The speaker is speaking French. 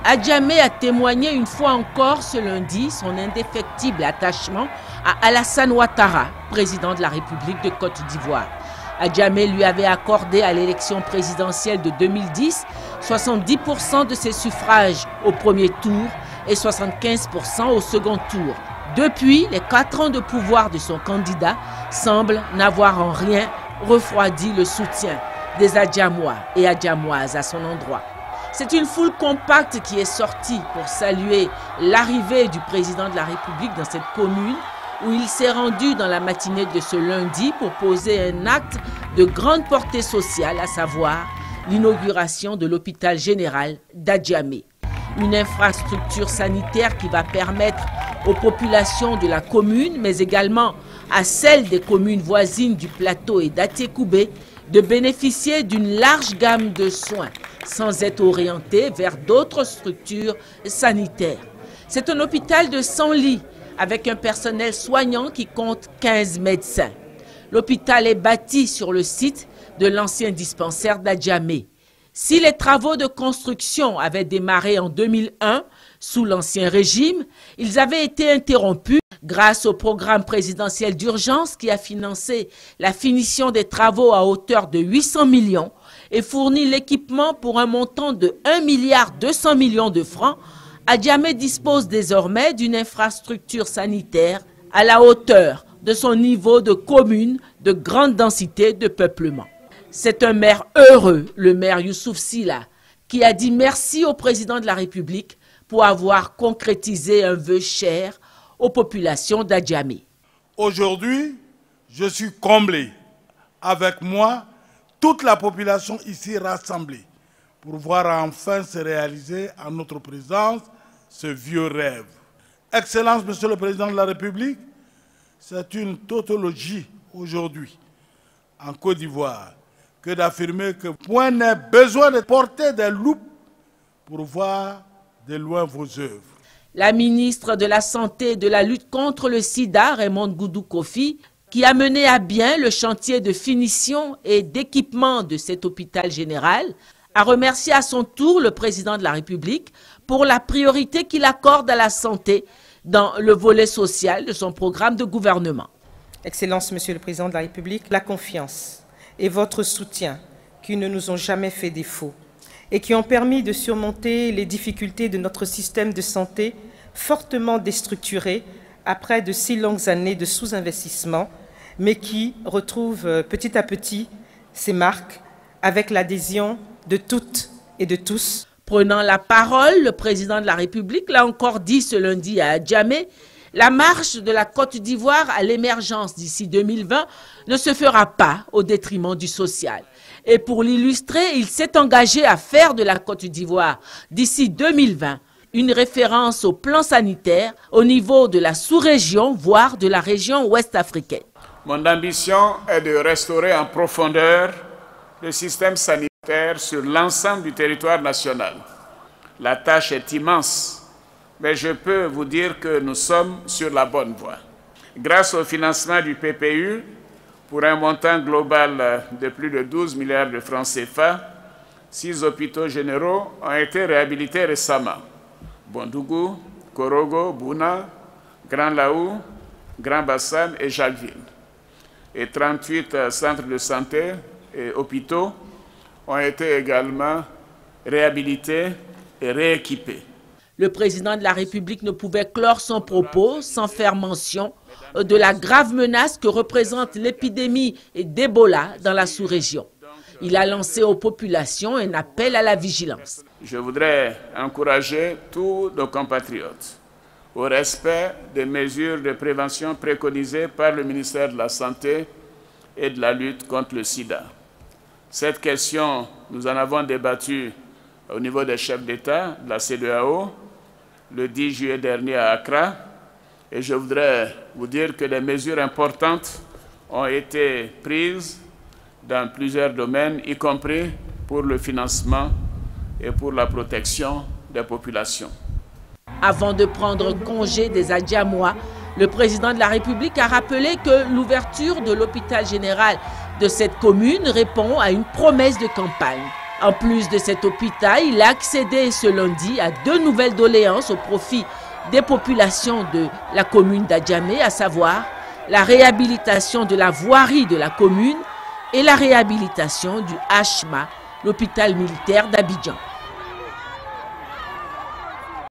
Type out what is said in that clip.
Adjamé a témoigné une fois encore ce lundi son indéfectible attachement à Alassane Ouattara, président de la République de Côte d'Ivoire. Adjamé lui avait accordé à l'élection présidentielle de 2010 70% de ses suffrages au premier tour et 75% au second tour. Depuis, les 4 ans de pouvoir de son candidat semblent n'avoir en rien refroidi le soutien des Adjamois et Adjamoises à son endroit. C'est une foule compacte qui est sortie pour saluer l'arrivée du président de la République dans cette commune où il s'est rendu dans la matinée de ce lundi pour poser un acte de grande portée sociale, à savoir l'inauguration de l'hôpital général d'Adjamé. Une infrastructure sanitaire qui va permettre aux populations de la commune, mais également à celles des communes voisines du plateau et d'Atékoubé, de bénéficier d'une large gamme de soins sans être orientés vers d'autres structures sanitaires. C'est un hôpital de 100 lits avec un personnel soignant qui compte 15 médecins. L'hôpital est bâti sur le site de l'ancien dispensaire d'Adjamé. Si les travaux de construction avaient démarré en 2001 sous l'Ancien Régime, ils avaient été interrompus grâce au programme présidentiel d'urgence qui a financé la finition des travaux à hauteur de 800 millions et fourni l'équipement pour un montant de 1,2 milliard de francs. Adjamé dispose désormais d'une infrastructure sanitaire à la hauteur de son niveau de commune de grande densité de peuplement. C'est un maire heureux, le maire Youssouf Silla, qui a dit merci au président de la République pour avoir concrétisé un vœu cher aux populations d'Adjamé. Aujourd'hui, je suis comblé. Avec moi, toute la population ici rassemblée pour voir enfin se réaliser en notre présence ce vieux rêve. Excellence, Monsieur le Président de la République, c'est une tautologie aujourd'hui en Côte d'Ivoire que d'affirmer que point n'est besoin de porter des loupes pour voir de loin vos œuvres. La ministre de la Santé et de la lutte contre le sida, Raymond Goudou Kofi, qui a mené à bien le chantier de finition et d'équipement de cet hôpital général, a remercié à son tour le président de la République pour la priorité qu'il accorde à la santé dans le volet social de son programme de gouvernement. Excellence, Monsieur le Président de la République, la confiance et votre soutien qui ne nous ont jamais fait défaut et qui ont permis de surmonter les difficultés de notre système de santé fortement déstructuré après de si longues années de sous-investissement, mais qui retrouve petit à petit ses marques avec l'adhésion de toutes et de tous. Prenant la parole, le président de la République l'a encore dit ce lundi à Adjamé, la marche de la Côte d'Ivoire à l'émergence d'ici 2020 ne se fera pas au détriment du social. Et pour l'illustrer, il s'est engagé à faire de la Côte d'Ivoire d'ici 2020 une référence au plan sanitaire au niveau de la sous-région, voire de la région ouest africaine. Mon ambition est de restaurer en profondeur le système sanitaire sur l'ensemble du territoire national. La tâche est immense, mais je peux vous dire que nous sommes sur la bonne voie. Grâce au financement du PPU, pour un montant global de plus de 12 milliards de francs CFA, 6 hôpitaux généraux ont été réhabilités récemment. Bondougou, Korogo, Bouna, Grand Laou, Grand Bassam et Jacquesville. Et 38 centres de santé et hôpitaux ont été également réhabilités et rééquipés. Le président de la République ne pouvait clore son propos sans faire mention de la grave menace que représente l'épidémie d'Ebola dans la sous-région. Il a lancé aux populations un appel à la vigilance. Je voudrais encourager tous nos compatriotes au respect des mesures de prévention préconisées par le ministère de la Santé et de la lutte contre le sida. Cette question, nous en avons débattu au niveau des chefs d'État de la CEDEAO le 10 juillet dernier à Accra. Et je voudrais vous dire que des mesures importantes ont été prises dans plusieurs domaines, y compris pour le financement et pour la protection des populations. Avant de prendre congé des Adjamois, le président de la République a rappelé que l'ouverture de l'hôpital général de cette commune répond à une promesse de campagne En plus de cet hôpital, il a accédé ce lundi à 2 nouvelles doléances au profit des populations de la commune d'Adjamé, à savoir la réhabilitation de la voirie de la commune et la réhabilitation du HMA, l'hôpital militaire d'Abidjan.